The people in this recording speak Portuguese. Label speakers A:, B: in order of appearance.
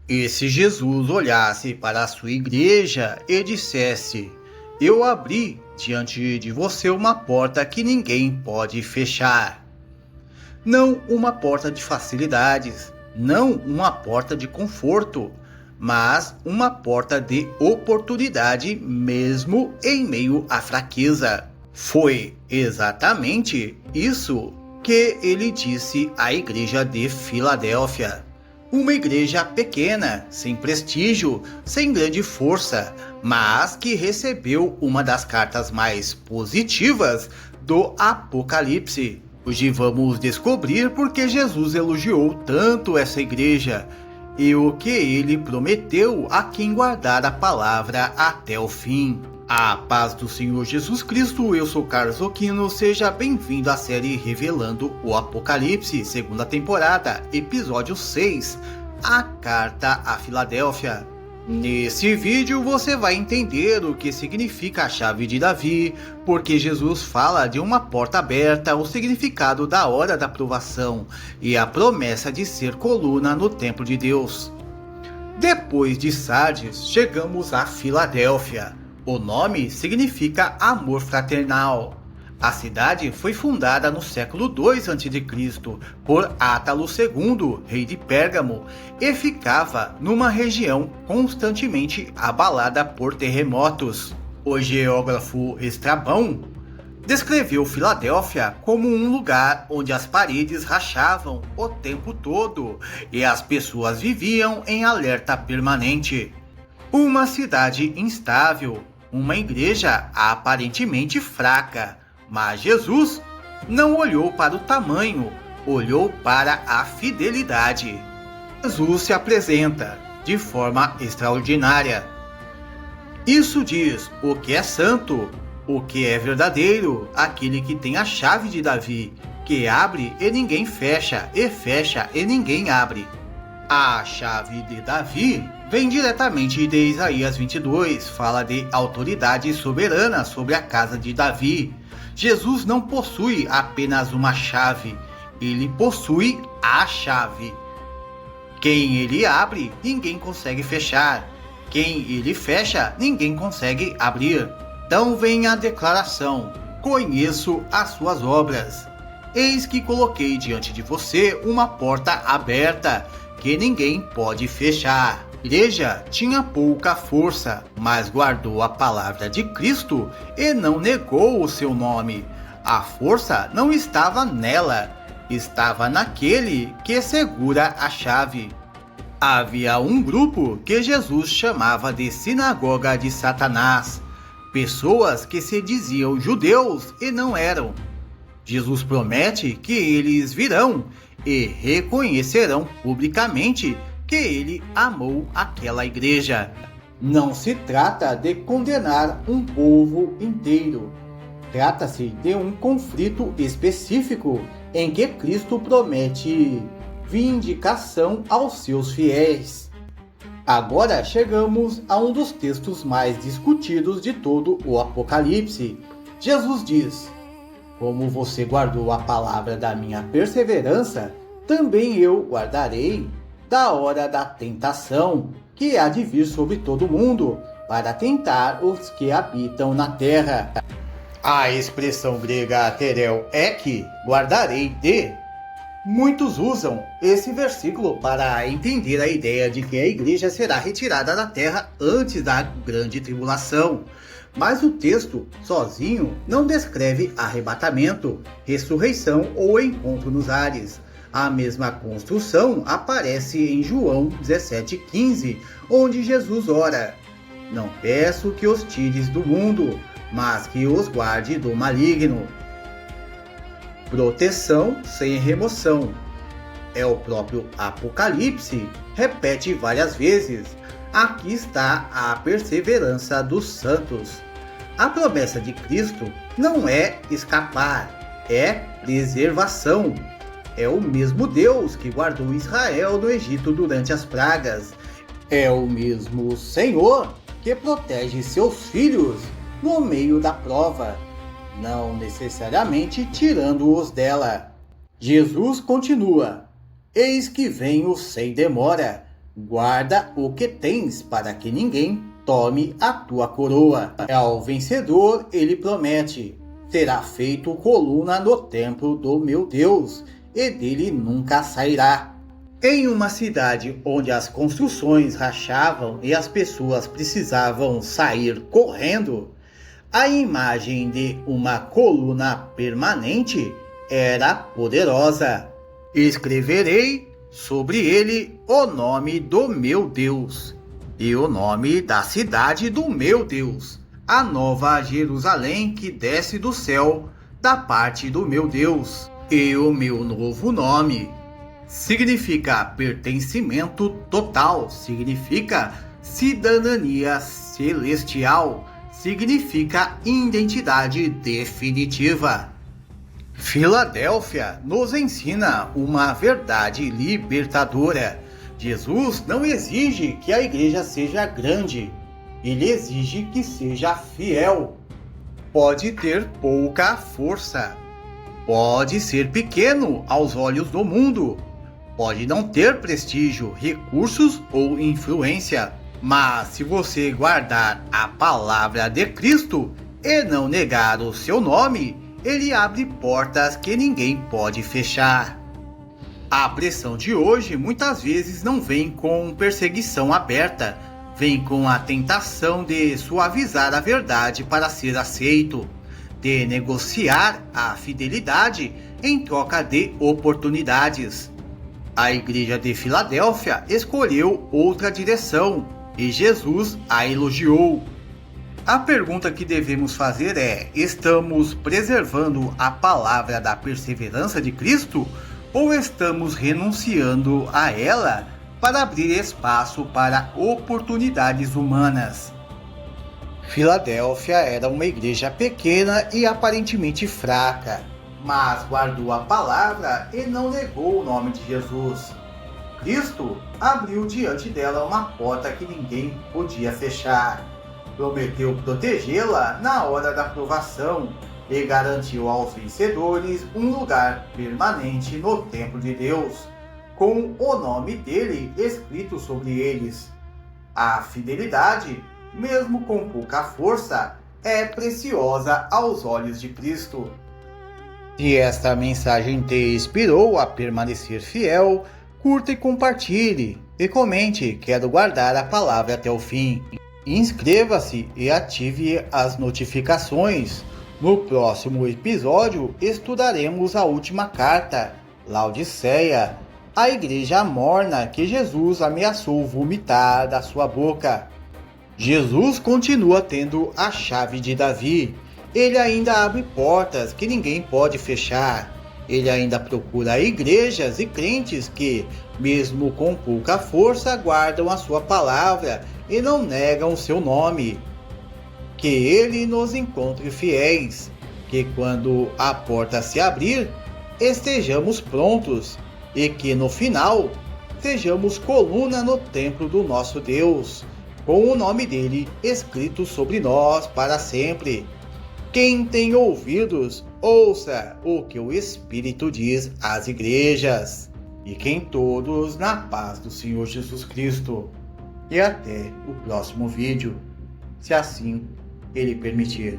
A: E se Jesus olhasse para a sua igreja e dissesse: Eu abri diante de você uma porta que ninguém pode fechar. Não uma porta de facilidades, não uma porta de conforto, mas uma porta de oportunidade mesmo em meio à fraqueza. Foi exatamente isso que ele disse à igreja de Filadélfia. Uma igreja pequena, sem prestígio, sem grande força, mas que recebeu uma das cartas mais positivas do Apocalipse. Hoje vamos descobrir por que Jesus elogiou tanto essa igreja e o que ele prometeu a quem guardar a palavra até o fim. A paz do Senhor Jesus Cristo, eu sou Carlos Aquino, seja bem-vindo à série Revelando o Apocalipse, segunda temporada, episódio 6, a Carta à Filadélfia. Nesse vídeo você vai entender o que significa a chave de Davi, porque Jesus fala de uma porta aberta, o significado da hora da provação e a promessa de ser coluna no templo de Deus. Depois de Sardes, chegamos a Filadélfia. O nome significa amor fraternal. A cidade foi fundada no século II a.C. por Átalo II, rei de Pérgamo, e ficava numa região constantemente abalada por terremotos. O geógrafo Estrabão descreveu Filadélfia como um lugar onde as paredes rachavam o tempo todo e as pessoas viviam em alerta permanente. Uma cidade instável, uma igreja aparentemente fraca. Mas Jesus não olhou para o tamanho, olhou para a fidelidade. Jesus se apresenta de forma extraordinária. Isso diz o que é santo, o que é verdadeiro, aquele que tem a chave de Davi, que abre e ninguém fecha, e fecha e ninguém abre. A chave de Davi vem diretamente de Isaías 22, fala de autoridade soberana sobre a casa de Davi. Jesus não possui apenas uma chave, ele possui a chave. Quem ele abre, ninguém consegue fechar. Quem ele fecha, ninguém consegue abrir. Então vem a declaração: conheço as suas obras. Eis que coloquei diante de você uma porta aberta, que ninguém pode fechar. A igreja tinha pouca força, mas guardou a palavra de Cristo e não negou o seu nome. A força não estava nela, estava naquele que segura a chave. Havia um grupo que Jesus chamava de sinagoga de Satanás, pessoas que se diziam judeus e não eram. Jesus promete que eles virão e reconhecerão publicamente que ele amou aquela igreja. Não se trata de condenar um povo inteiro. Trata-se de um conflito específico em que Cristo promete vindicação aos seus fiéis. Agora chegamos a um dos textos mais discutidos de todo o Apocalipse. Jesus diz: como você guardou a palavra da minha perseverança, também eu guardarei da hora da tentação, que há de vir sobre todo mundo, para tentar os que habitam na terra. A expressão grega terel ek, guardarei de, muitos usam esse versículo para entender a ideia de que a igreja será retirada da terra antes da grande tribulação. Mas o texto sozinho não descreve arrebatamento, ressurreição ou encontro nos ares. A mesma construção aparece em João 17,15, onde Jesus ora: não peço que os tires do mundo, mas que os guarde do maligno. Proteção sem remoção. É o próprio Apocalipse, repete várias vezes: aqui está a perseverança dos santos. A promessa de Cristo não é escapar, é preservação. É o mesmo Deus que guardou Israel no Egito durante as pragas. É o mesmo Senhor que protege seus filhos no meio da prova, não necessariamente tirando-os dela. Jesus continua: eis que venho sem demora. Guarda o que tens, para que ninguém tome a tua coroa. Ao vencedor ele promete: será feito coluna no templo do meu Deus, e dele nunca sairá. Em uma cidade onde as construções rachavam e as pessoas precisavam sair correndo, a imagem de uma coluna permanente era poderosa. Escreverei sobre ele o nome do meu Deus e o nome da cidade do meu Deus, a nova Jerusalém que desce do céu da parte do meu Deus. E o meu novo nome significa pertencimento total, significa cidadania celestial, significa identidade definitiva. Filadélfia nos ensina uma verdade libertadora. Jesus não exige que a igreja seja grande, ele exige que seja fiel. Pode ter pouca força, pode ser pequeno aos olhos do mundo, pode não ter prestígio, recursos ou influência, mas se você guardar a palavra de Cristo e não negar o seu nome, ele abre portas que ninguém pode fechar. A pressão de hoje muitas vezes não vem com perseguição aberta, vem com a tentação de suavizar a verdade para ser aceito, de negociar a fidelidade em troca de oportunidades. A igreja de Filadélfia escolheu outra direção e Jesus a elogiou. A pergunta que devemos fazer é: estamos preservando a palavra da perseverança de Cristo ou estamos renunciando a ela para abrir espaço para oportunidades humanas? Filadélfia era uma igreja pequena e aparentemente fraca, mas guardou a palavra e não negou o nome de Jesus. Cristo abriu diante dela uma porta que ninguém podia fechar. Prometeu protegê-la na hora da provação e garantiu aos vencedores um lugar permanente no templo de Deus, com o nome dele escrito sobre eles. A fidelidade, mesmo com pouca força, é preciosa aos olhos de Cristo. Se esta mensagem te inspirou a permanecer fiel, curta e compartilhe, e comente: quero guardar a palavra até o fim. Inscreva-se e ative as notificações. No próximo episódio estudaremos a última carta, Laodiceia, a igreja morna que Jesus ameaçou vomitar da sua boca. Jesus continua tendo a chave de Davi. Ele ainda abre portas que ninguém pode fechar. Ele ainda procura igrejas e crentes que, mesmo com pouca força, guardam a sua palavra e não negam o seu nome. Que ele nos encontre fiéis, que quando a porta se abrir, estejamos prontos e que no final sejamos coluna no templo do nosso Deus, com o nome dele escrito sobre nós para sempre. Quem tem ouvidos, ouça o que o Espírito diz às igrejas. Fiquem todos na paz do Senhor Jesus Cristo. E até o próximo vídeo, se assim Ele permitir.